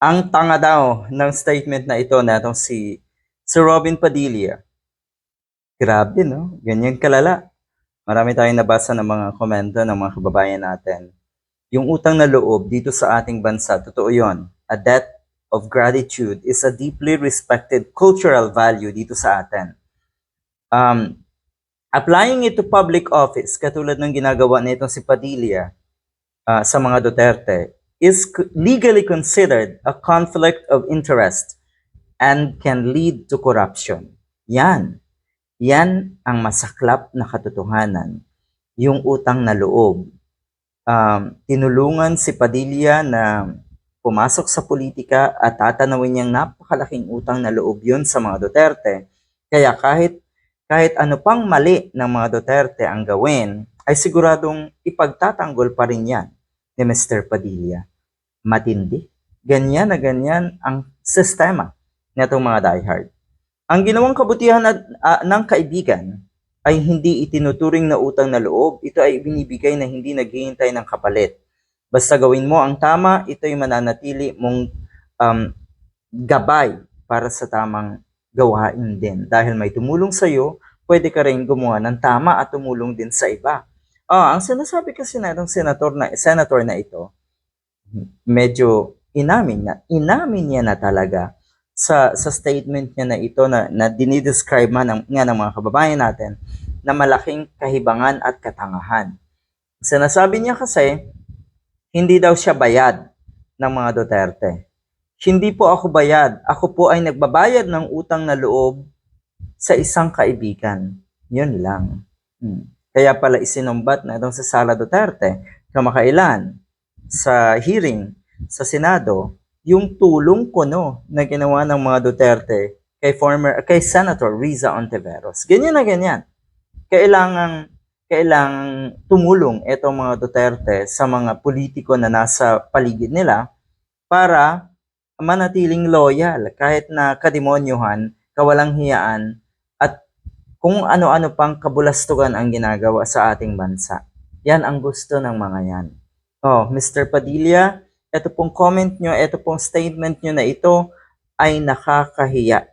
Ang tanga daw ng statement na ito na itong si Robin Padilla. Grabe, no? Ganyan kalala. Marami tayong nabasa ng mga komento ng mga kababayan natin. Yung utang na loob dito sa ating bansa, totoo yon. A debt of gratitude is a deeply respected cultural value dito sa atin. Applying it to public office, katulad ng ginagawa nitong si Padilla sa mga Duterte, is legally considered a conflict of interest and can lead to corruption. Yan. Yan ang masaklap na katotohanan. Yung utang na loob. Tinulungan si Padilla na pumasok sa politika at tatanawin niyang napakalaking utang na loob yun sa mga Duterte. Kaya kahit ano pang mali ng mga Duterte ang gawin, ay siguradong ipagtatanggol pa rin yan ni Mr. Padilla. Matindi. Ganyan na ganyan ang sistema nitong mga diehard. Ang ginawang kabutihan ng kaibigan ay hindi itinuturing na utang na loob, ito ay binibigay na hindi naghihintay ng kapalit. Basta gawin mo ang tama, ito ay mananatili mong gabay para sa tamang gawain din. Dahil may tumulong sa iyo, pwede ka rin gumawa ng tama at tumulong din sa iba. Ang sinasabi kasi na itong senator na ito, medyo inamin niya na talaga sa statement niya na ito na dinidescribe nga ng mga kababayan natin na malaking kahibangan at katangahan. Sinasabi niya kasi, hindi daw siya bayad ng mga Duterte. Hindi po ako bayad. Ako po ay nagbabayad ng utang na loob sa isang kaibigan. Yun lang. Kaya pala isinumbat na itong si Sara Duterte kamakailan sa hearing sa Senado yung tulong kuno na ginawa ng mga Duterte kay Senator Riza Ontiveros. Ganyan na ganyan. Kailangang tumulong itong mga Duterte sa mga politiko na nasa paligid nila para manatiling loyal kahit na kademonyuhan, kawalang hiyaan, at kung ano-ano pang kabulastugan ang ginagawa sa ating bansa. Yan ang gusto ng mga yan. Mr. Padilla, ito pong comment nyo, ito pong statement nyo na ito ay nakakahiya.